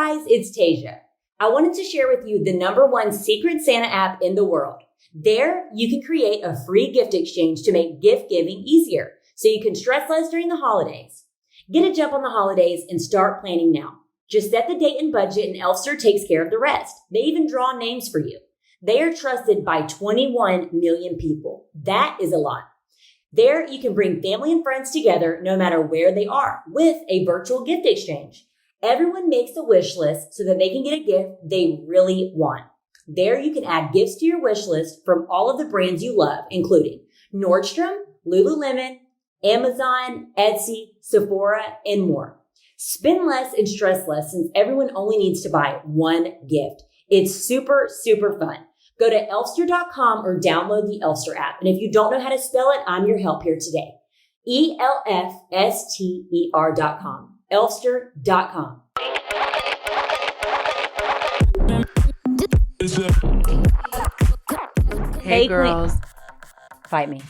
guys, it's Tasia. I wanted to share with you the #1 Secret Santa app in the world. There, you can create a free gift exchange to make gift giving easier, so you can stress less during the holidays. Get a jump on the holidays and start planning now. Just set the date and budget and Elfster takes care of the rest. They even draw names for you. They are trusted by 21 million people. That is a lot. There, you can bring family and friends together no matter where they are with a virtual gift exchange. Everyone makes a wish list so that they can get a gift they really want. There, you can add gifts to your wish list from all of the brands you love, including Nordstrom, Lululemon, Amazon, Etsy, Sephora, and more. Spend less and stress less since everyone only needs to buy one gift. It's super, super fun. Go to elfster.com or download the Elfster app. And if you don't know how to spell it, I'm your help here today. ELFSTER.com. Elfster.com. Hey girls. Fight me.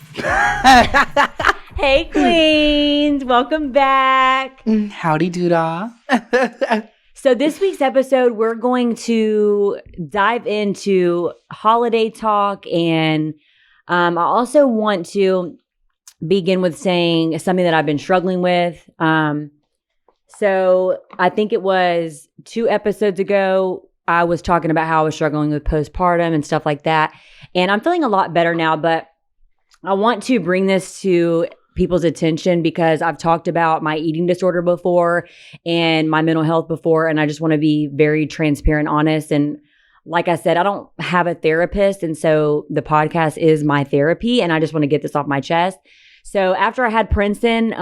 Hey queens. Welcome back. Howdy doodah. So this week's episode, we're going to dive into holiday talk. And I also want to begin with saying something that I've been struggling with. So I think it was 2 episodes ago, I was talking about how I was struggling with postpartum and stuff like that. And I'm feeling a lot better now, but I want to bring this to people's attention because I've talked about my eating disorder before and my mental health before. And I just want to be very transparent, honest. And like I said, I don't have a therapist. And so the podcast is my therapy. And I just want to get this off my chest. So after I had Princeton,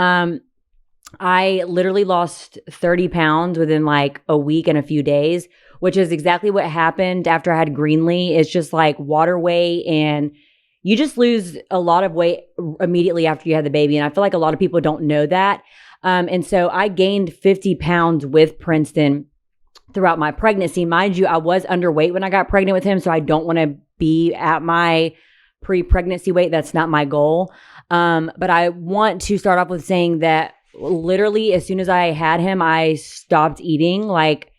I literally lost 30 pounds within like a week and a few days, which is exactly what happened after I had Greenlee. It's just like water weight, and you just lose a lot of weight immediately after you have the baby. And I feel like a lot of people don't know that. And so I gained 50 pounds with Princeton throughout my pregnancy. Mind you, I was underweight when I got pregnant with him, so I don't want to be at my pre-pregnancy weight. That's not my goal. But I want to start off with saying that literally as soon as I had him, I stopped eating. Like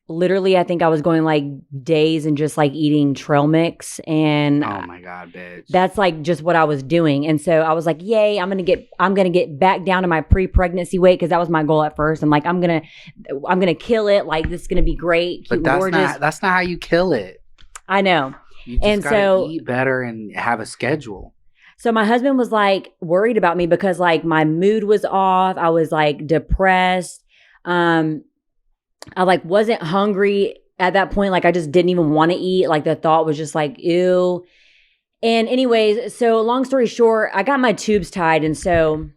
literally, I think I was going like days and just like eating trail mix. And oh my God, bitch. That's like just what I was doing. And so I was like, yay, I'm going to get back down to my pre-pregnancy weight. Cause that was my goal at first. I'm like, I'm going to kill it. Like this is going to be great. But that's not how you kill it. I know. You just gotta eat better and have a schedule. So my husband was like worried about me because like my mood was off. I was like depressed. I like wasn't hungry at that point. Like I just didn't even want to eat. Like the thought was just like, ew. And anyways, so long story short, I got my tubes tied. And so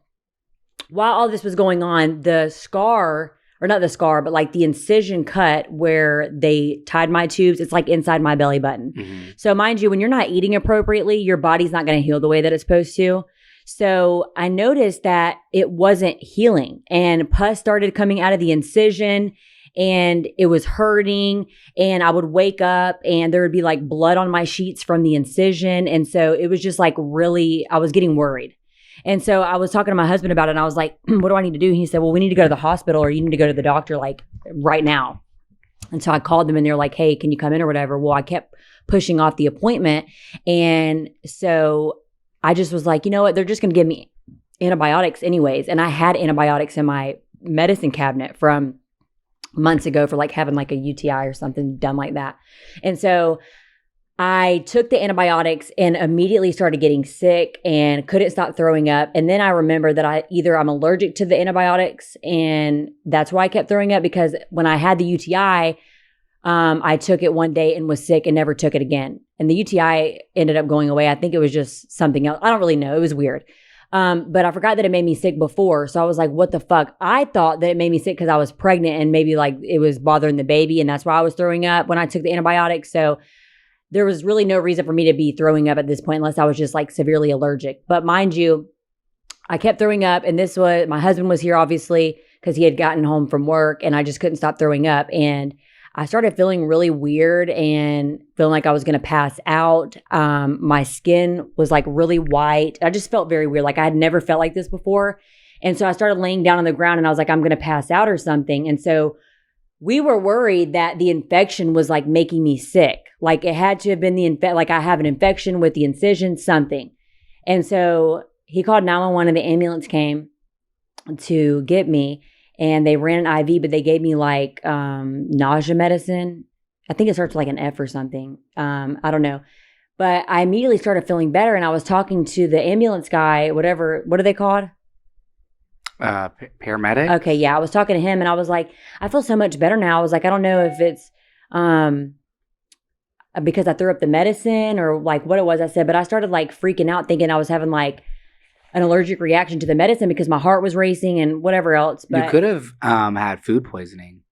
while all this was going on, the scar, or not the scar, but like the incision cut where they tied my tubes, it's like inside my belly button. Mm-hmm. So mind you, when you're not eating appropriately, your body's not going to heal the way that it's supposed to. So I noticed that it wasn't healing, and pus started coming out of the incision, and it was hurting, and I would wake up and there would be like blood on my sheets from the incision. And so it was just like really, I was getting worried. And so I was talking to my husband about it, and I was like, what do I need to do? He said, well, we need to go to the hospital, or you need to go to the doctor like right now. And so I called them, and they're like, hey, can you come in or whatever? Well, I kept pushing off the appointment. And so I just was like, you know what? They're just going to give me antibiotics anyways. And I had antibiotics in my medicine cabinet from months ago for like having like a UTI or something dumb like that. And so I took the antibiotics and immediately started getting sick and couldn't stop throwing up. And then I remember that I'm allergic to the antibiotics, and that's why I kept throwing up, because when I had the UTI, I took it one day and was sick and never took it again. And the UTI ended up going away. I think it was just something else. I don't really know. It was weird. But I forgot that it made me sick before. So I was like, what the fuck? I thought that it made me sick because I was pregnant and maybe like it was bothering the baby, and that's why I was throwing up when I took the antibiotics. So there was really no reason for me to be throwing up at this point unless I was just like severely allergic. But mind you, I kept throwing up, and my husband was here obviously because he had gotten home from work, and I just couldn't stop throwing up. And I started feeling really weird and feeling like I was going to pass out. My skin was like really white. I just felt very weird. Like I had never felt like this before. And so I started laying down on the ground, and I was like, I'm going to pass out or something. And so we were worried that the infection was like making me sick. Like it had to have been like I have an infection with the incision, something. And so he called 911 and the ambulance came to get me and they ran an IV, but they gave me like nausea medicine. I think it starts with like an F or something. I don't know. But I immediately started feeling better and I was talking to the ambulance guy, whatever, what are they called? Paramedic. Okay, yeah. I was talking to him and I was like, I feel so much better now. I was like, I don't know if it's because I threw up the medicine or like what it was I said, but I started like freaking out thinking I was having like an allergic reaction to the medicine because my heart was racing and whatever else. But you could have had food poisoning.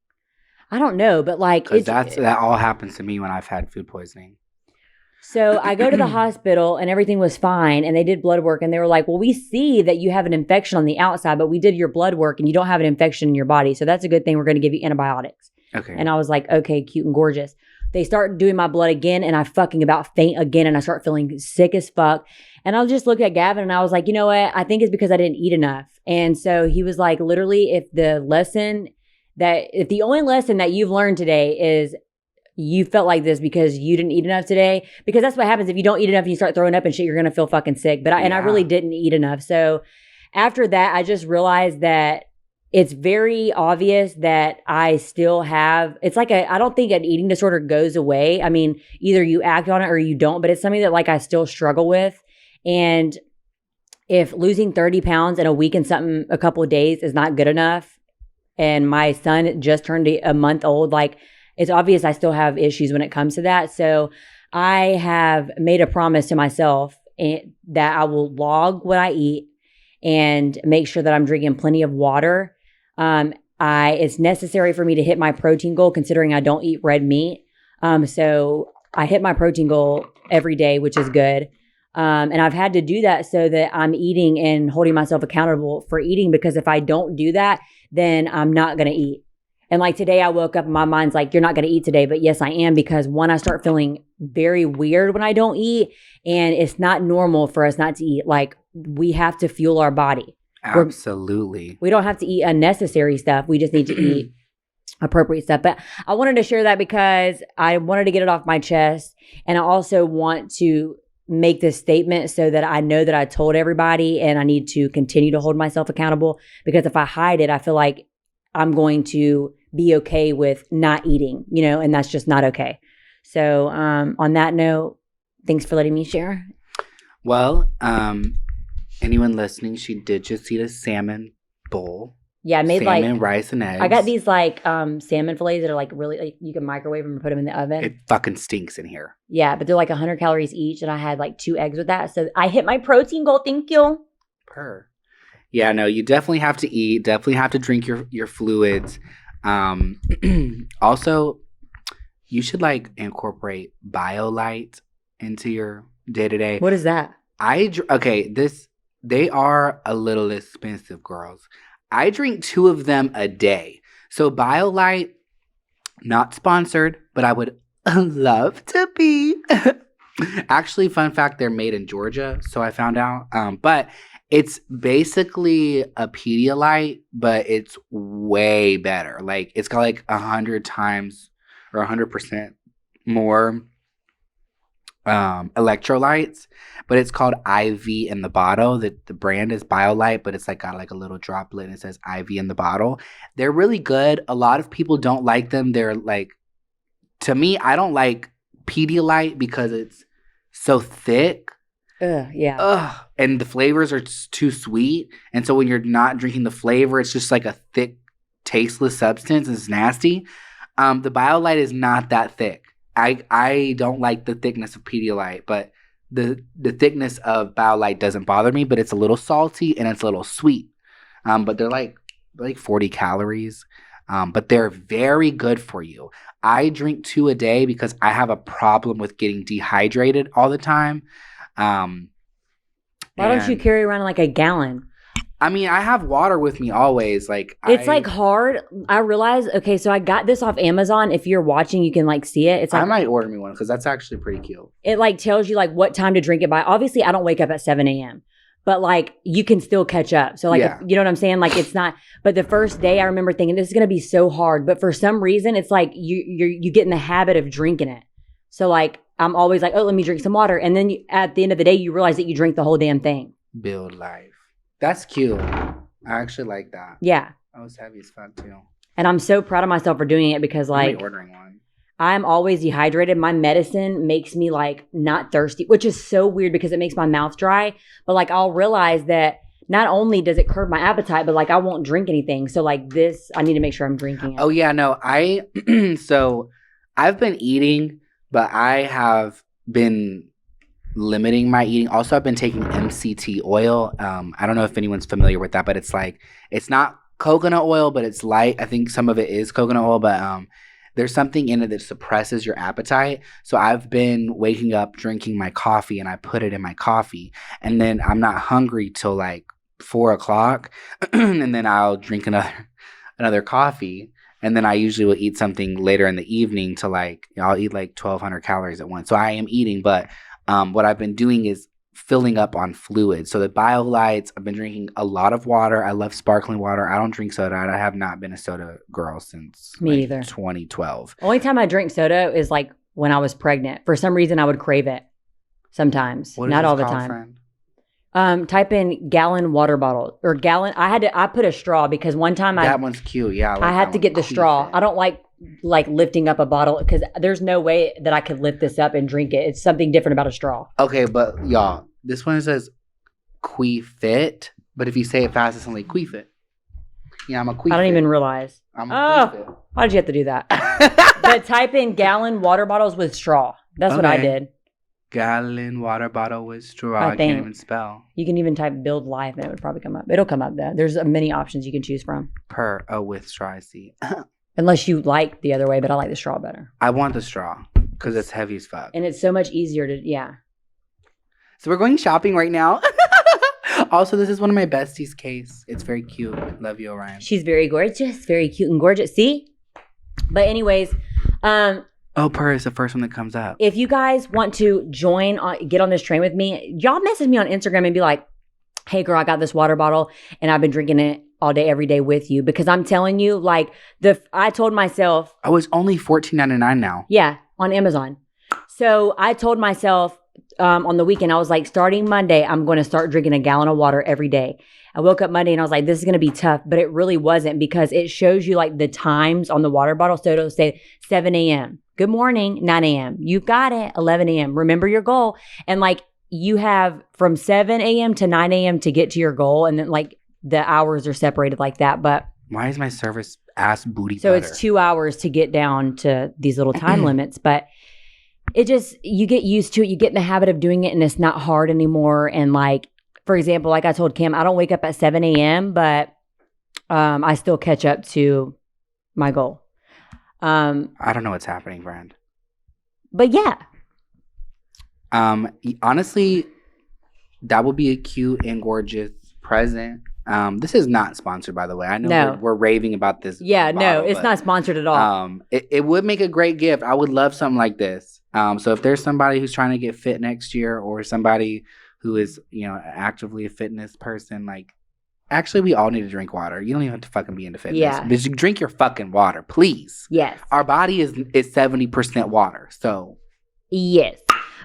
I don't know, but like that all happens to me when I've had food poisoning. So I go to the hospital and everything was fine and they did blood work and they were like, well, we see that you have an infection on the outside, but we did your blood work and you don't have an infection in your body. So that's a good thing. We're going to give you antibiotics. Okay. And I was like, okay, cute and gorgeous. They start doing my blood again and I fucking about faint again and I start feeling sick as fuck. And I just looked at Gavin and I was like, you know what? I think it's because I didn't eat enough. And so he was like, literally, if the only lesson that you've learned today is you felt like this because you didn't eat enough today, because that's what happens if you don't eat enough and you start throwing up and shit, you're going to feel fucking sick. But I really didn't eat enough. So after that, I just realized that it's very obvious that I still have, it's like I don't think an eating disorder goes away. I mean, either you act on it or you don't, but it's something that like I still struggle with. And if losing 30 pounds in a week and something, a couple of days is not good enough, and my son just turned a month old, like it's obvious I still have issues when it comes to that. So I have made a promise to myself that I will log what I eat and make sure that I'm drinking plenty of water. It's necessary for me to hit my protein goal considering I don't eat red meat. So I hit my protein goal every day, which is good. And I've had to do that so that I'm eating and holding myself accountable for eating, because if I don't do that, then I'm not going to eat. And like today I woke up and my mind's like, you're not going to eat today. But yes, I am, because one, I start feeling very weird when I don't eat, and it's not normal for us not to eat. Like we have to fuel our body. Absolutely. We don't have to eat unnecessary stuff. We just need to eat appropriate stuff. But I wanted to share that because I wanted to get it off my chest. And I also want to make this statement so that I know that I told everybody, and I need to continue to hold myself accountable, because if I hide it, I feel like I'm going to be okay with not eating, and that's just not okay. So on that note, thanks for letting me share. Well, anyone listening, she did just eat a salmon bowl. Yeah, I made salmon, rice, and eggs. I got these salmon fillets that are like really, like, you can microwave them and put them in the oven. It fucking stinks in here. Yeah, but they're like 100 calories each, and I had like 2 eggs with that. So I hit my protein goal. Thank you. Yeah, no, you definitely have to eat. Definitely have to drink your fluids. Also, you should like incorporate BioLite into your day-to-day. What is that? They are a little expensive, girls. I drink 2 of them a day. So BioLite, not sponsored, but I would love to be. Actually, fun fact, they're made in Georgia, so I found out. But it's basically a Pedialyte, but it's way better. Like it's got like 100 times or 100% more electrolytes, but it's called IV in the bottle. The brand is BioLite, but it's like got like a little droplet and it says IV in the bottle. They're really good. A lot of people don't like them. They're like, to me, I don't like Pedialyte because it's so thick. Yeah. And the flavors are too sweet. And so when you're not drinking the flavor, it's just like a thick, tasteless substance. It's nasty. The BioLite is not that thick. I don't like the thickness of Pedialyte, but the thickness of BioLite doesn't bother me, but it's a little salty and it's a little sweet. But they're like 40 calories. But they're very good for you. I drink 2 a day because I have a problem with getting dehydrated all the time. Why don't you carry around like a gallon? I mean, I have water with me always. It's like hard. I realize. Okay, so I got this off Amazon. If you're watching, you can like see it. It's like, I might order me one because that's actually pretty cute. It like tells you like what time to drink it by. Obviously, I don't wake up at 7 a.m. but like you can still catch up. So like, Yeah. you know what I'm saying? Like it's not, but the first day I remember thinking this is going to be so hard. But for some reason, it's like you get in the habit of drinking it. So like, I'm always like, oh, let me drink some water. And then at the end of the day, you realize that you drink the whole damn thing. Build life. That's cute. I actually like that. Yeah. That was heavy as fuck too. And I'm so proud of myself for doing it because like I'm ordering one. I'm always dehydrated. My medicine makes me like not thirsty, which is so weird because it makes my mouth dry. But like I'll realize that not only does it curb my appetite, but like I won't drink anything. So like this, I need to make sure I'm drinking it. Oh yeah, no. So I've been eating, but I have been limiting my eating. Also, I've been taking MCT oil. I don't know if anyone's familiar with that, but it's like, it's not coconut oil, but it's light. I think some of it is coconut oil, but there's something in it that suppresses your appetite. So I've been waking up drinking my coffee and I put it in my coffee. And then I'm not hungry till like 4 o'clock. And then I'll drink another coffee. And then I usually will eat something later in the evening to like, I'll eat like 1,200 calories at once. So I am eating, but what I've been doing is filling up on fluids. So the BioLites, I've been drinking a lot of water. I love sparkling water. I don't drink soda. I have not been a soda girl since Me either. 2012. Only time I drink soda is like when I was pregnant. For some reason, I would crave it sometimes. What is Not this all the called, time. friend? Type in gallon water bottle or gallon. I put a straw because one time That one's cute. Yeah. I had to get the straw. I don't like lifting up a bottle because there's no way that I could lift this up and drink it. It's something different about a straw. Okay, but y'all, this one says Queefit, but if you say it fast, it's only Queefit. Yeah, I'm a Queefit. I don't even realize. I'm a Queefit. Why did you have to do that? But type in gallon water bottles with straw. That's what I did. Gallon water bottle with straw. I I think. can't even spell. You can even type build life and it would probably come up. It'll come up though. There's many options you can choose from. With straw, I see. Unless you like the other way, but I like the straw better. I want the straw because it's heavy as fuck. And it's so much easier to, yeah. So we're going shopping right now. Also, this is one of my besties' case. It's very cute. Love you, Orion. She's very gorgeous, very cute and gorgeous. See? But anyways, Per is the first one that comes up. if you guys want to get on this train with me, y'all message me on Instagram and be like, hey girl, I got this water bottle and I've been drinking it all day, every day with you. Because I'm telling you, like, I told myself. Oh, it's only $14.99 now. Yeah, on Amazon. So I told myself on the weekend, I was like, starting Monday, I'm going to start drinking a gallon of water every day. I woke up Monday and I was like, this is going to be tough. But it really wasn't because it shows you like the times on the water bottle. So it'll say 7 a.m. Good morning, 9 a.m. You've got it, 11 a.m. Remember your goal. And like you have from 7 a.m. to 9 a.m. to get to your goal. And then like the hours are separated like that. But why is my service ass booty so butter? It's 2 hours to get down to these little time limits. But it just, you get used to it. You get in the habit of doing it and it's not hard anymore. And like, for example, like I told Cam, I don't wake up at 7 a.m., but I still catch up to my goal. I don't know what's happening, friend. But yeah. Honestly, that would be a cute and gorgeous present. This is not sponsored, by the way. I know we're raving about this. Yeah, bottle, no, it's not sponsored at all. It would make a great gift. I would love something like this. So if there's somebody who's trying to get fit next year or somebody who is, actively a fitness person, like, actually, we all need to drink water. You don't even have to fucking be into fitness. Yeah. But you drink your fucking water, please. Yes. Our body is 70% water, so. Yes.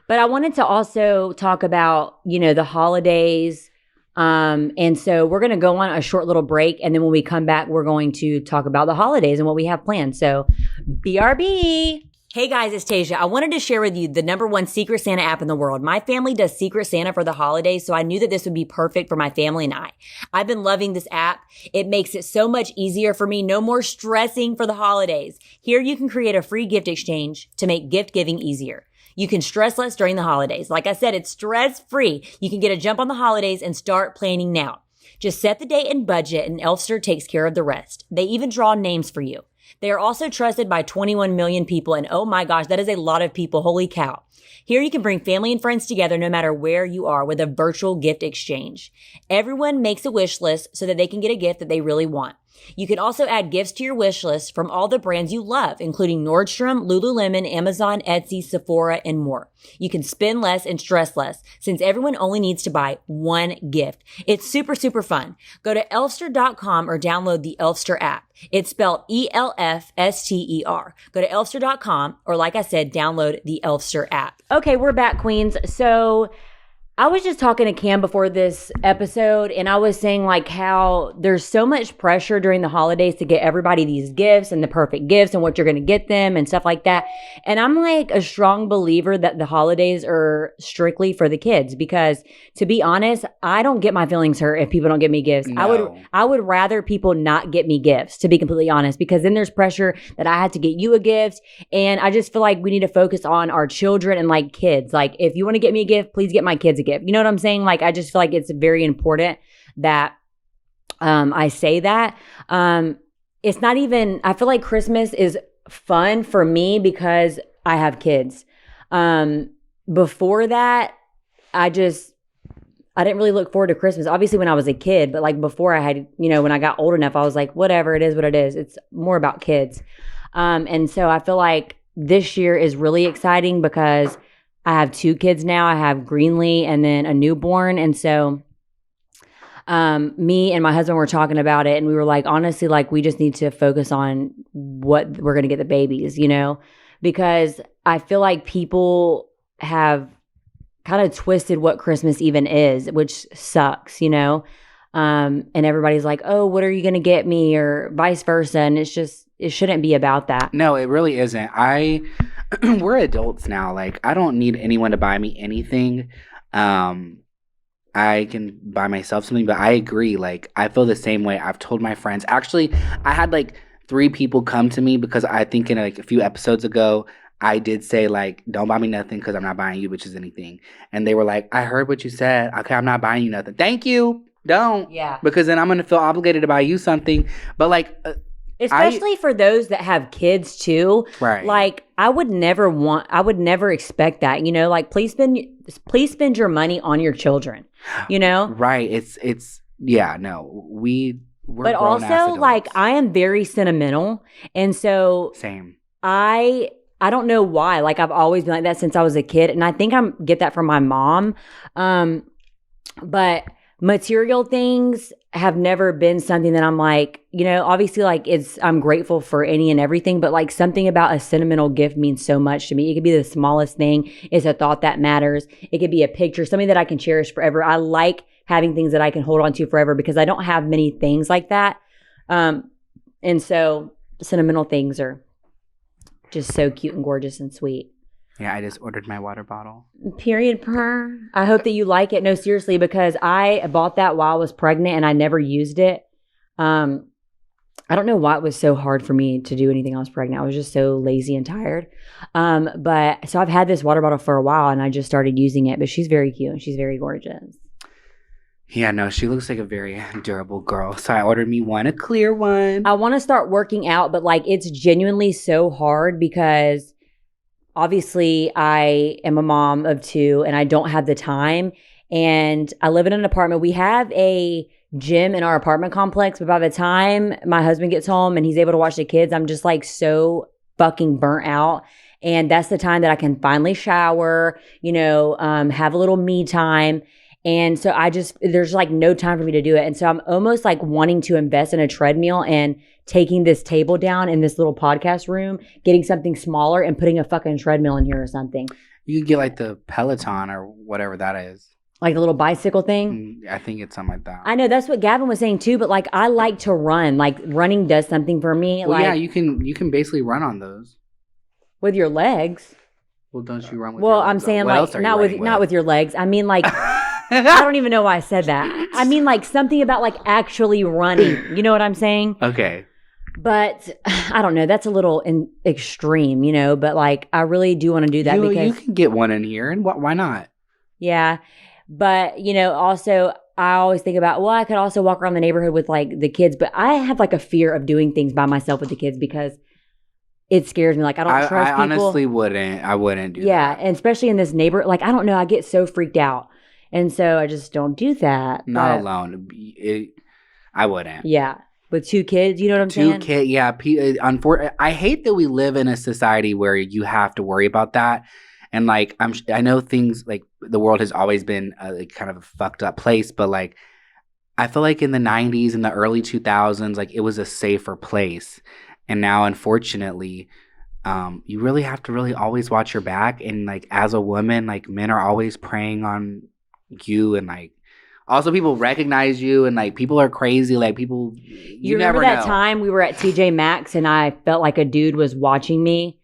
But I wanted to also talk about, the holidays. And so we're going to go on a short little break. And then when we come back, we're going to talk about the holidays and what we have planned. So BRB. Hey guys, it's Tasia. I wanted to share with you the #1 Secret Santa app in the world. My family does Secret Santa for the holidays, so I knew that this would be perfect for my family and I. I've been loving this app. It makes it so much easier for me. No more stressing for the holidays. Here you can create a free gift exchange to make gift giving easier. You can stress less during the holidays. Like I said, it's stress-free. You can get a jump on the holidays and start planning now. Just set the date and budget, and Elfster takes care of the rest. They even draw names for you. They are also trusted by 21 million people, and oh my gosh, that is a lot of people. Holy cow. Here you can bring family and friends together no matter where you are with a virtual gift exchange. Everyone makes a wish list so that they can get a gift that they really want. You can also add gifts to your wish list from all the brands you love, including Nordstrom, Lululemon, Amazon, Etsy, Sephora, and more. You can spend less and stress less since everyone only needs to buy one gift. It's super, super fun. Go to elfster.com or download the Elfster app. It's spelled ELFSTER. Go to elfster.com or, like I said, download the Elfster app. Okay, we're back, queens. So I was just talking to Cam before this episode, and I was saying like how there's so much pressure during the holidays to get everybody these gifts and the perfect gifts and what you're going to get them and stuff like that. And I'm like a strong believer that the holidays are strictly for the kids because, to be honest, I don't get my feelings hurt if people don't get me gifts. No. I would rather people not get me gifts, to be completely honest, because then there's pressure that I had to get you a gift. And I just feel like we need to focus on our children and like kids. Like, if you want to get me a gift, please get my kids a gift. You know what I'm saying? Like, I just feel like it's very important that I say that. It's not even, I feel like Christmas is fun for me because I have kids. Before that, I didn't really look forward to Christmas. Obviously when I was a kid, but like before I had, when I got old enough, I was like, whatever, it is what it is. It's more about kids. And so I feel like this year is really exciting because I have 2 kids now. I have Greenlee and then a newborn. And so me and my husband were talking about it and we were like, honestly, like we just need to focus on what we're going to get the babies, because I feel like people have kind of twisted what Christmas even is, which sucks, and everybody's like, oh, what are you going to get me or vice versa. And it shouldn't be about that. No, it really isn't. We're adults now. Like, I don't need anyone to buy me anything. I can buy myself something, but I agree. Like, I feel the same way. I've told my friends. Actually, I had like 3 people come to me because I think in like a few episodes ago, I did say like, don't buy me nothing because I'm not buying you bitches anything. And they were like, I heard what you said. Okay, I'm not buying you nothing. Thank you. Don't. Yeah. Because then I'm going to feel obligated to buy you something. But like... especially for those that have kids too. Right. Like I would never expect that, like please spend your money on your children, Right. It's yeah, no. We're but also like I am very sentimental. And so same. I don't know why. Like I've always been like that since I was a kid. And I think I get that from my mom. But material things have never been something that I'm like, obviously like I'm grateful for any and everything, but like something about a sentimental gift means so much to me. It could be the smallest thing. It's a thought that matters. It could be a picture, something that I can cherish forever. I like having things that I can hold on to forever because I don't have many things like that. And so sentimental things are just so cute and gorgeous and sweet. Yeah, I just ordered my water bottle. Period, per. I hope that you like it. No, seriously, because I bought that while I was pregnant and I never used it. I don't know why it was so hard for me to do anything I was pregnant. I was just so lazy and tired. But so I've had this water bottle for a while and I just started using it. But she's very cute and she's very gorgeous. Yeah, no, she looks like a very durable girl. So I ordered me one, a clear one. I want to start working out, but like it's genuinely so hard because obviously, I am a mom of 2 and I don't have the time. And I live in an apartment. We have a gym in our apartment complex, but by the time my husband gets home and he's able to watch the kids, I'm just like so fucking burnt out. And that's the time that I can finally shower, have a little me time. And so there's like no time for me to do it. And so I'm almost like wanting to invest in a treadmill and taking this table down in this little podcast room, getting something smaller and putting a fucking treadmill in here or something. You could get like the Peloton or whatever that is. Like the little bicycle thing? I think it's something like that. I know that's what Gavin was saying too, but like I like to run. Like running does something for me. Well, like, yeah, you can basically run on those. With your legs. Well, don't you run with your legs? I'm saying what like not with your legs. I mean like I don't even know why I said that. I mean like something about like actually running. You know what I'm saying? Okay. But I don't know. That's a little extreme, but like I really do want to do that because you can get one in here, and why not? Yeah, but also I always think about I could also walk around the neighborhood with like the kids, but I have like a fear of doing things by myself with the kids because it scares me. Like I don't trust people. I honestly wouldn't. I wouldn't do that. Yeah, and especially in this neighborhood, like I don't know. I get so freaked out, and so I just don't do that. Not alone. I wouldn't. Yeah. with 2 kids. You know what I'm Two saying? kid, yeah. I hate that we live in a society where you have to worry about that. And like, I know things like the world has always been like kind of a fucked up place, but like, I feel like in the 90s and the early 2000s, like it was a safer place. And now, unfortunately, you really have to really always watch your back. And like, as a woman, like men are always preying on you, and like, also people recognize you, and like people are crazy. Like people, you remember never that know. time we were at TJ Maxx and I felt like a dude was watching me,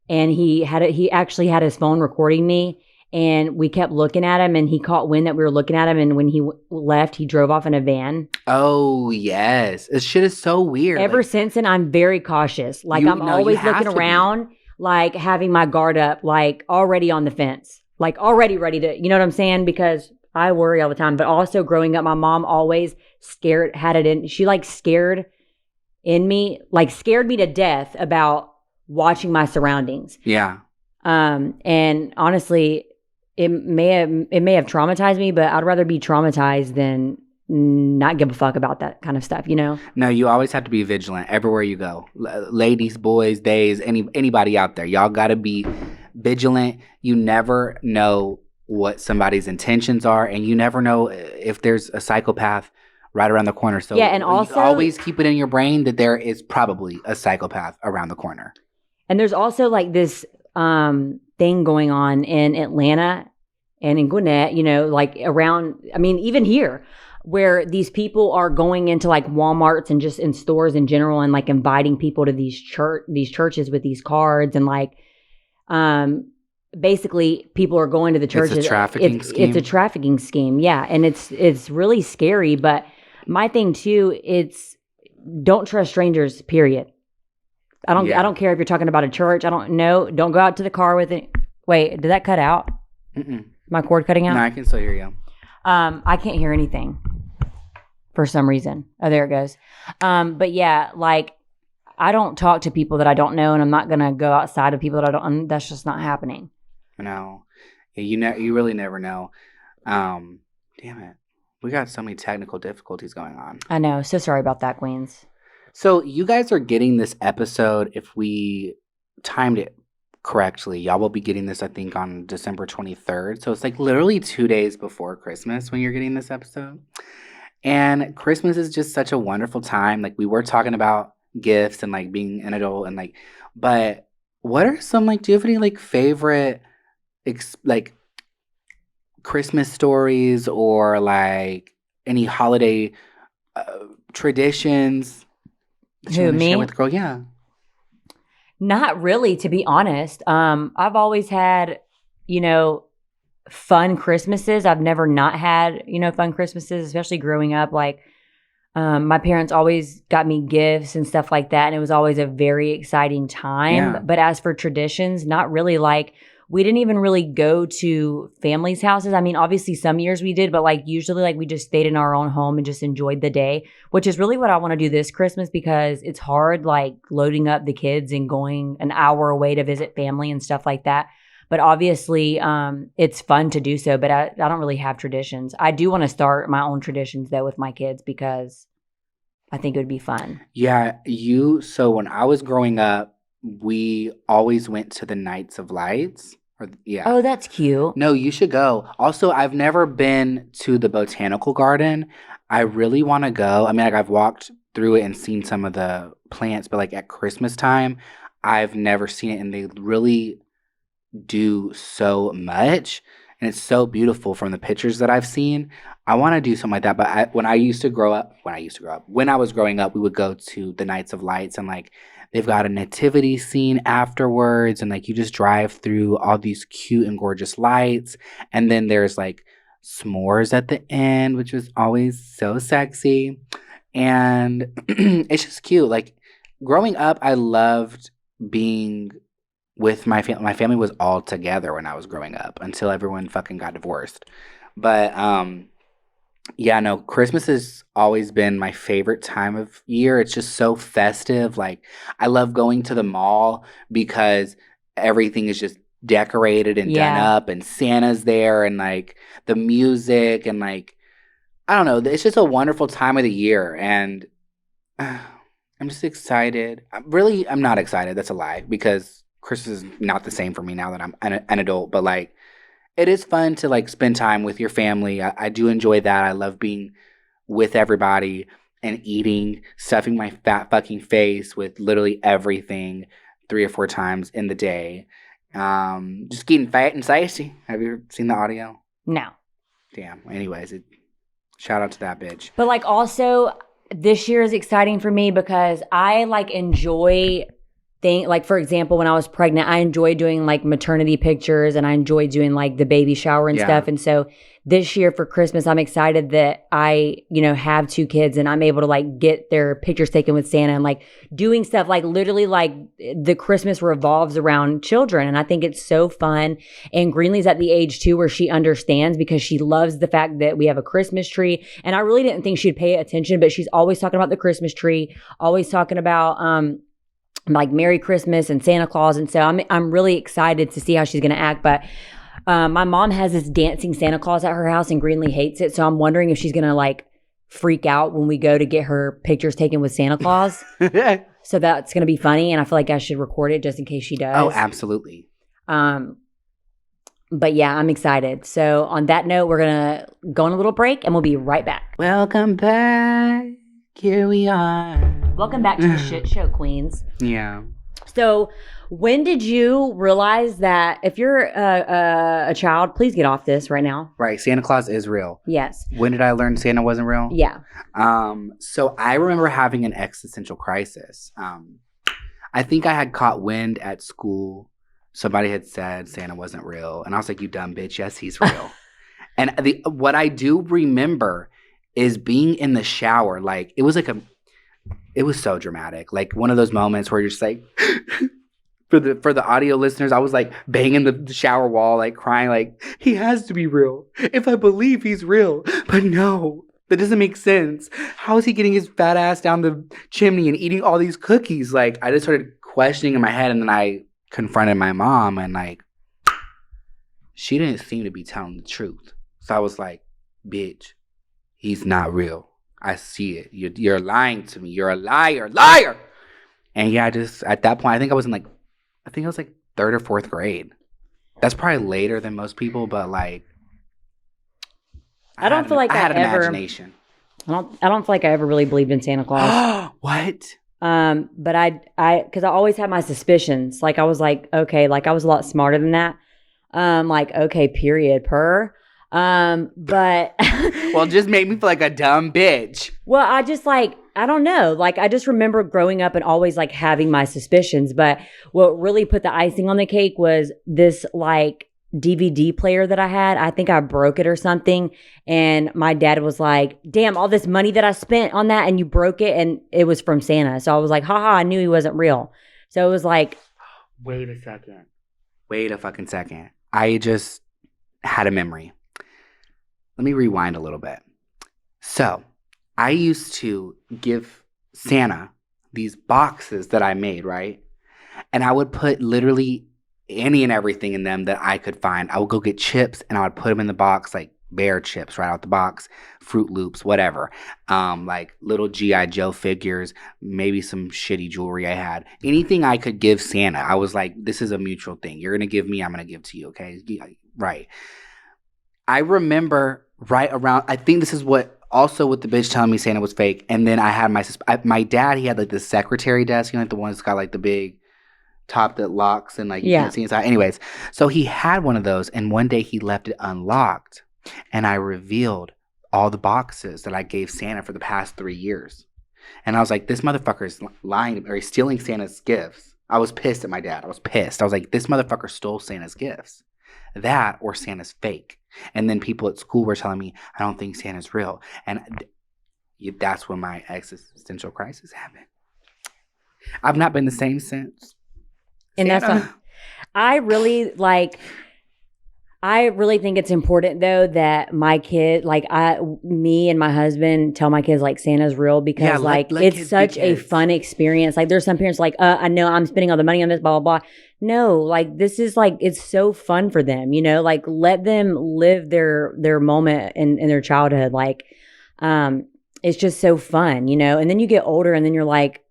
and he actually had his phone recording me, and we kept looking at him, and he caught wind that we were looking at him, and when he left, he drove off in a van. Oh yes, this shit is so weird. Ever Like, since then, I'm very cautious. Like I'm always looking around, like having my guard up, like already on the fence, like already ready to, you know what I'm saying? Because I worry all the time. But also growing up, my mom always had it in. She like scared me to death about watching my surroundings. Yeah. And honestly, it may have traumatized me, but I'd rather be traumatized than not give a fuck about that kind of stuff, you know? No, you always have to be vigilant everywhere you go. Ladies, boys, days, anybody out there, y'all gotta be vigilant. You never know what somebody's intentions are, and you never know if there's a psychopath right around the corner. So yeah, and also always keep it in your brain that there is probably a psychopath around the corner. And there's also like this thing going on in Atlanta and in Gwinnett, you know, like around, I mean, even here, where these people are going into like Walmarts and just in stores in general and like inviting people to these churches with these cards, and like basically people are going to the churches. It's a trafficking scheme. It's a trafficking scheme, yeah, and it's really scary. But my thing too, it's don't trust strangers. Period. I don't care if you're talking about a church. I don't know. Don't go out to the car with it. Wait, did that cut out? Mm-mm. My cord cutting out? No, I can still hear you. I can't hear anything for some reason. Oh, there it goes. But yeah, like I don't talk to people that I don't know, and I'm not gonna go outside of people that I don't. That's just not happening. No, you really never know. Damn it, we got so many technical difficulties going on. I know. So sorry about that, Queens. So you guys are getting this episode, if we timed it correctly, y'all will be getting this, I think, on December 23rd. So it's like literally 2 days before Christmas when you're getting this episode. And Christmas is just such a wonderful time. Like we were talking about gifts and like being an adult and like, but what are some like, do you have any like favorite like Christmas stories or like any holiday traditions? Who, me? With the girl? Yeah. Not really, to be honest. I've always had, you know, fun Christmases. I've never not had, you know, fun Christmases, especially growing up. Like, my parents always got me gifts and stuff like that. And it was always a very exciting time. Yeah. But as for traditions, not really. Like, we didn't even really go to families' houses. I mean, obviously some years we did, but like usually like we just stayed in our own home and just enjoyed the day, which is really what I want to do this Christmas, because it's hard like loading up the kids and going an hour away to visit family and stuff like that. But obviously it's fun to do so, but I don't really have traditions. I do want to start my own traditions though with my kids, because I think it would be fun. Yeah, so when I was growing up, we always went to the Nights of Lights. Yeah. Oh, that's cute. No, you should go. Also, I've never been to the botanical garden. I really want to go. I mean, like I've walked through it and seen some of the plants, but like at Christmas time, I've never seen it, and they really do so much, and it's so beautiful from the pictures that I've seen. I want to do something like that, but when I was growing up, we would go to the Nights of Lights, and like they've got a nativity scene afterwards, and like you just drive through all these cute and gorgeous lights, and then there's like s'mores at the end, which was always so sexy, and it's just cute. Like growing up, I loved being with my family. My family was all together when I was growing up until everyone fucking got divorced. But yeah, no, Christmas has always been my favorite time of year. It's just so festive. Like I love going to the mall because everything is just decorated and done up, and Santa's there, and like the music, and like I don't know, it's just a wonderful time of the year. And I'm just excited. I'm not excited. That's a lie because Christmas is not the same for me now that I'm an adult. But like, it is fun to like spend time with your family. I do enjoy that. I love being with everybody and eating, stuffing my fat fucking face with literally everything 3 or 4 times in the day. Just getting fat and spicy. Have you ever seen the audio? No. Damn. Anyways, shout out to that bitch. But like also this year is exciting for me because I like enjoy like for example, when I was pregnant, I enjoyed doing like maternity pictures and I enjoyed doing like the baby shower and stuff. And so this year for Christmas, I'm excited that I, have 2 kids and I'm able to like get their pictures taken with Santa and like doing stuff like literally like the Christmas revolves around children. And I think it's so fun. And Greenlee's at the age too where she understands because she loves the fact that we have a Christmas tree. And I really didn't think she'd pay attention, but she's always talking about the Christmas tree, always talking about, like Merry Christmas and Santa Claus. And so I'm really excited to see how she's going to act. But my mom has this dancing Santa Claus at her house and Greenlee hates it. So I'm wondering if she's going to like freak out when we go to get her pictures taken with Santa Claus. So that's going to be funny. And I feel like I should record it just in case she does. Oh, absolutely. But yeah, I'm excited. So on that note, we're going to go on a little break and we'll be right back. Welcome back. Here we are. Welcome back to the shit show, queens. Yeah. So when did you realize that if you're a child, please get off this right now. Right. Santa Claus is real. Yes. When did I learn Santa wasn't real? Yeah. So I remember having an existential crisis. I think I had caught wind at school. Somebody had said Santa wasn't real. And I was like, you dumb bitch. Yes, he's real. And what I do remember is being in the shower. Like, it was so dramatic. Like one of those moments where you're just like, for the audio listeners, I was like banging the shower wall, like crying, like, he has to be real. If I believe he's real. But no, that doesn't make sense. How is he getting his fat ass down the chimney and eating all these cookies? Like, I just started questioning in my head, and then I confronted my mom, and like, she didn't seem to be telling the truth. So I was like, bitch, he's not real. I see it. You're lying to me. You're a liar. And yeah, just at that point, I think I was like 3rd or 4th grade. That's probably later than most people, but like, I don't feel like I had an imagination. I don't feel like I ever really believed in Santa Claus. What? But because I always had my suspicions. Like I was like, okay, like I was a lot smarter than that. Like okay, period, per. But well, it just made me feel like a dumb bitch. Well, I just like, I don't know. Like, I just remember growing up and always like having my suspicions. But what really put the icing on the cake was this like DVD player that I had. I think I broke it or something. And my dad was like, damn, all this money that I spent on that and you broke it. And it was from Santa. So I was like, haha, I knew he wasn't real. So it was like, wait a fucking second. I just had a memory. Let me rewind a little bit. So, I used to give Santa these boxes that I made, right? And I would put literally any and everything in them that I could find. I would go get chips and I would put them in the box, like bear chips right out the box, Fruit Loops, whatever. Like little G.I. Joe figures, maybe some shitty jewelry I had. Anything I could give Santa. I was like, this is a mutual thing. You're going to give me, I'm going to give to you, okay? Right. I remember right around, I think this is what the bitch telling me Santa was fake. And then I had my dad, he had like the secretary desk, like the one that's got like the big top that locks and like you can't see inside. Anyways, so he had one of those and one day he left it unlocked and I revealed all the boxes that I gave Santa for the past 3 years. And I was like, this motherfucker is lying or he's stealing Santa's gifts. I was pissed at my dad. I was like, this motherfucker stole Santa's gifts. That or Santa's fake. And then people at school were telling me, I don't think Santa's real. And that's when my existential crisis happened. I've not been the same since. And Santa. That's what I really think it's important though that my kid, me and my husband tell my kids like Santa's real because it's such a fun experience. Like there's some parents like, I know I'm spending all the money on this, blah, blah, blah. No, like this is like, it's so fun for them, like let them live their moment in their childhood. Like, it's just so fun, you know? And then you get older and then you're like,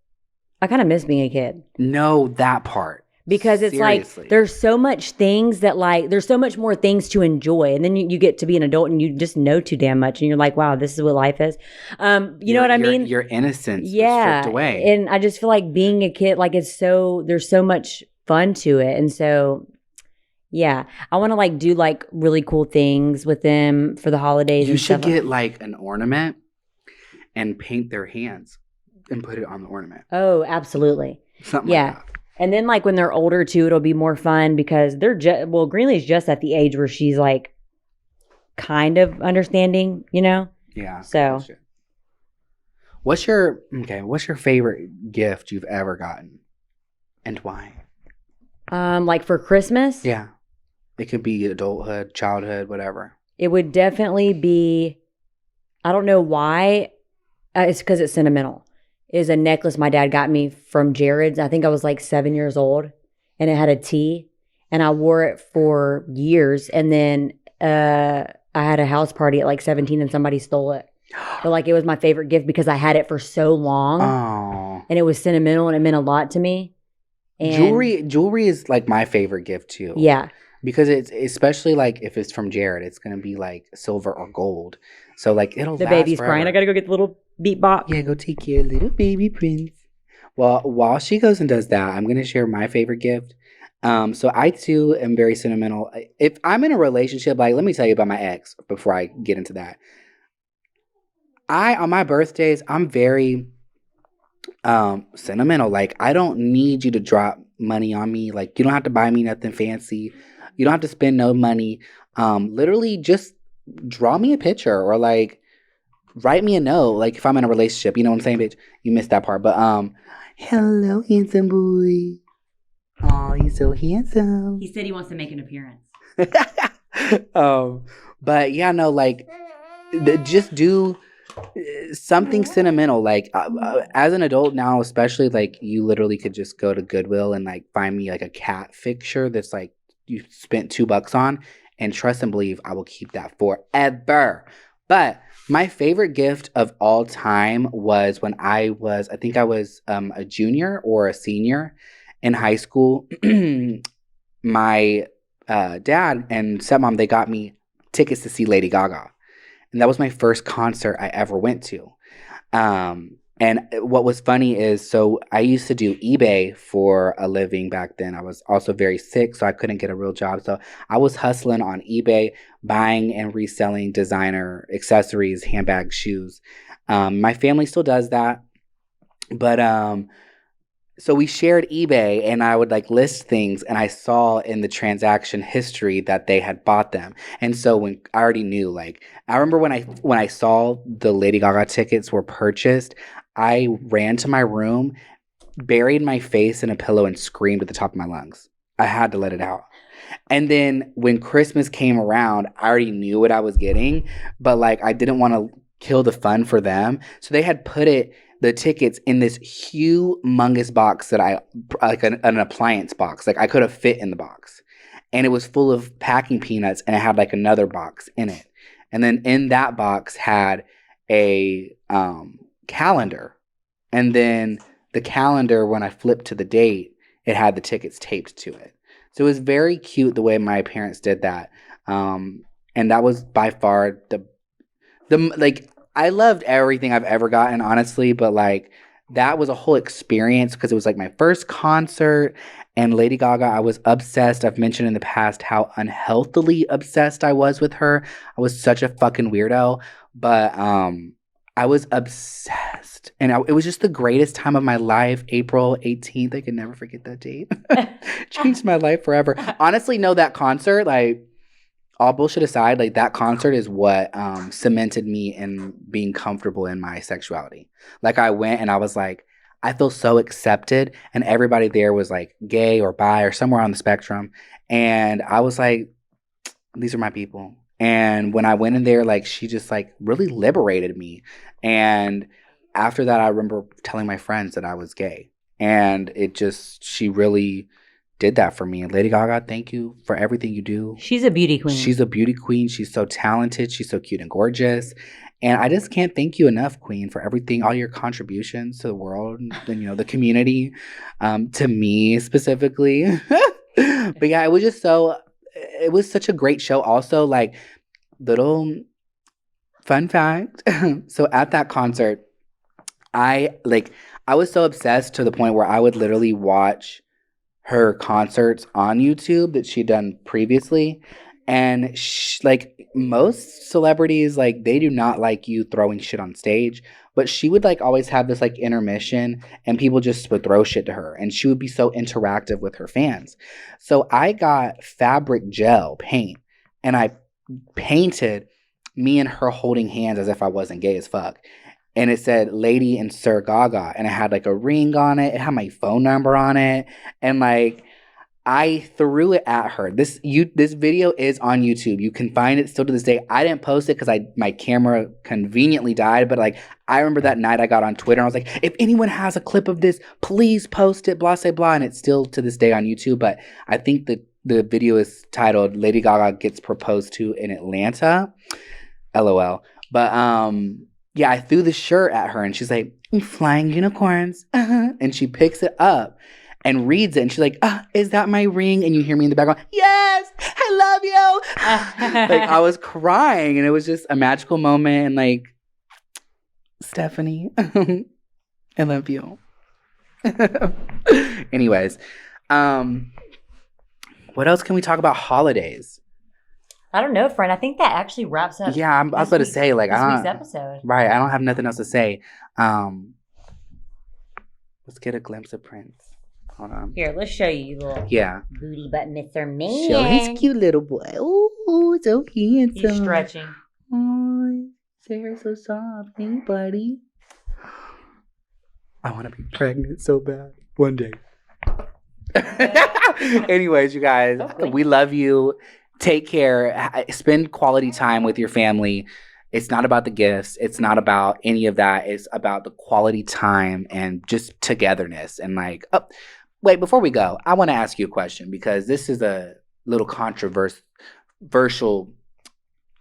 I kind of miss being a kid. No, that part. Because it's Seriously. like there's so much things that like there's so much more things to enjoy, and then you get to be an adult and you just know too damn much, and you're like, wow, this is what life is. You know what I mean? Your innocence was Yeah, stripped away. and I just feel like being a kid, like it's so there's so much fun to it, and so yeah, I want to like do like really cool things with them for the holidays. You and should stuff. get like an ornament and paint their hands and put it on the ornament. Oh, absolutely. Something Yeah. like that. And then like when they're older too, it'll be more fun because they're Greenlee's just at the age where she's like kind of understanding, you know? Yeah. So what's your favorite gift you've ever gotten and why? Like for Christmas? Yeah. It could be adulthood, childhood, whatever. It would definitely be, I don't know why. It's because it's sentimental. Is a necklace my dad got me from Jared's. I think I was like 7 years old, and it had a T, and I wore it for years. And then I had a house party at like 17, and somebody stole it. But like it was my favorite gift because I had it for so long, and it was sentimental, and it meant a lot to me. And jewelry is like my favorite gift too. Yeah, because it's especially like if it's from Jared, it's gonna be like silver or gold. So like it'll. The last baby's forever. crying. I gotta go get the little beatbox. Yeah, go take your little baby prince. Well, while she goes and does that, I'm gonna share my favorite gift. So I too am very sentimental. If I'm in a relationship, like let me tell you about my ex before I get into that. On my birthdays, I'm very sentimental. Like I don't need you to drop money on me. Like you don't have to buy me nothing fancy. You don't have to spend no money. Literally just draw me a picture or like write me a note. Like if I'm in a relationship, you know what I'm saying, bitch? You missed that part. But hello, handsome boy. Oh, he's so handsome. He said he wants to make an appearance. But yeah, no, like just do something sentimental. Like as an adult now, especially, like you literally could just go to Goodwill and like find me like a cat fixture that's like you spent $2 on, and trust and believe I will keep that forever. But my favorite gift of all time was when I think I was a junior or a senior in high school. My dad and stepmom, they got me tickets to see Lady Gaga. And that was my first concert I ever went to. And what was funny is, so I used to do eBay for a living back then. I was also very sick, so I couldn't get a real job. So I was hustling on eBay, buying and reselling designer accessories, handbags, shoes. My family still does that. But so we shared eBay, and I would like list things, and I saw in the transaction history that they had bought them. And so when I already knew, like I remember when I saw the Lady Gaga tickets were purchased, I ran to my room, buried my face in a pillow, and screamed at the top of my lungs. I had to let it out. And then when Christmas came around, I already knew what I was getting, but like I didn't want to kill the fun for them. So they had put the tickets in this humongous box that like an appliance box. Like I could have fit in the box. And it was full of packing peanuts, and it had like another box in it. And then in that box had a calendar. And then the calendar, when I flipped to the date, it had the tickets taped to it. So it was very cute the way my parents did that. And that was by far the like, I loved everything I've ever gotten, honestly, but like that was a whole experience because it was like my first concert. And Lady Gaga, I was obsessed. I've mentioned in the past how unhealthily obsessed I was with her. I was such a fucking weirdo, but I was obsessed. And it was just the greatest time of my life. April 18th, I can never forget that date. Changed my life forever. Honestly, no, that concert, like, all bullshit aside, like that concert is what cemented me in being comfortable in my sexuality. Like I went and I was like, I feel so accepted, and everybody there was like gay or bi or somewhere on the spectrum. And I was like, these are my people. And when I went in there, like she just like really liberated me. And after that, I remember telling my friends that I was gay. And she really did that for me. And Lady Gaga, thank you for everything you do. She's a beauty queen. She's a beauty queen. She's so talented. She's so cute and gorgeous. And I just can't thank you enough, Queen, for everything, all your contributions to the world and, the community, to me specifically. But yeah, it was such a great show. Also, like, little fun fact. So at that concert, I was so obsessed to the point where I would literally watch her concerts on YouTube that she'd done previously. And most celebrities, like, they do not like you throwing shit on stage. But she would always have this intermission, and people just would throw shit to her, and she would be so interactive with her fans. So I got fabric gel paint, and I painted me and her holding hands as if I wasn't gay as fuck. And it said Lady and Sir Gaga, and it had a ring on it. It had my phone number on it, and I threw it at her. This video is on YouTube. You can find it still to this day. I didn't post it because my camera conveniently died. But I remember that night I got on Twitter and I was like, if anyone has a clip of this, please post it. Blah blah blah. And it's still to this day on YouTube. But I think the video is titled "Lady Gaga Gets Proposed to in Atlanta." LOL. But yeah, I threw the shirt at her and she's like, "Flying unicorns," and she picks it up and reads it, and she's like, is that my ring? And you hear me in the background, yes, I love you. I was crying, and it was just a magical moment. And Stephanie, I love you. Anyways, what else can we talk about holidays? I don't know, friend. I think that actually wraps up. Yeah, I was about to say, this week's episode. Right, I don't have nothing else to say. Let's get a glimpse of Prince. Hold on. Here, let's show you little booty butt Mr. Man. Show his cute little boy. Oh, so handsome. He's stretching. Oh, his hair's so soft. Hey, buddy. I want to be pregnant so bad. One day. Anyways, you guys, we love you. Take care. Spend quality time with your family. It's not about the gifts. It's not about any of that. It's about the quality time and just togetherness. And wait, before we go, I want to ask you a question, because this is a little controversial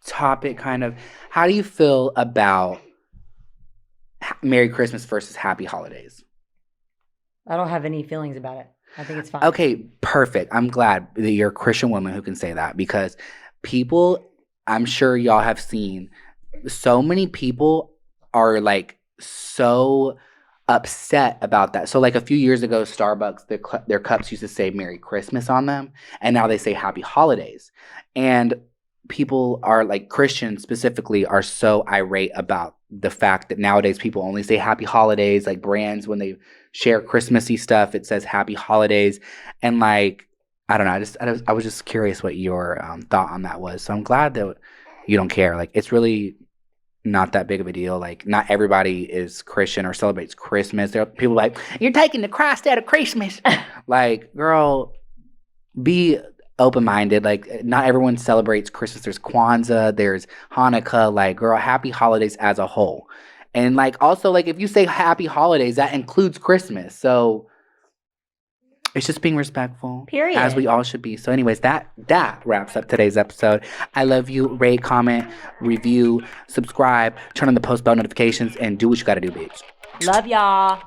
topic, kind of. How do you feel about Merry Christmas versus Happy Holidays? I don't have any feelings about it. I think it's fine. Okay, perfect. I'm glad that you're a Christian woman who can say that, because people, I'm sure y'all have seen, so many people are so upset about that. So a few years ago, Starbucks, their cups used to say Merry Christmas on them, and now they say Happy Holidays. And people are Christians specifically are so irate about the fact that nowadays people only say Happy Holidays. Brands, when they share Christmassy stuff, it says Happy Holidays. And I don't know, I was just curious what your thought on that was. So I'm glad that you don't care. It's really not that big of a deal. Not everybody is Christian or celebrates Christmas. There are people you're taking the Christ out of Christmas. Girl, be open-minded. Not everyone celebrates Christmas. There's Kwanzaa, there's Hanukkah. Girl, happy holidays as a whole. And also if you say happy holidays, that includes Christmas. So it's just being respectful. Period. As we all should be. So anyways, that wraps up today's episode. I love you. Rate, comment, review, subscribe, turn on the post bell notifications, and do what you gotta do, bitch. Love y'all.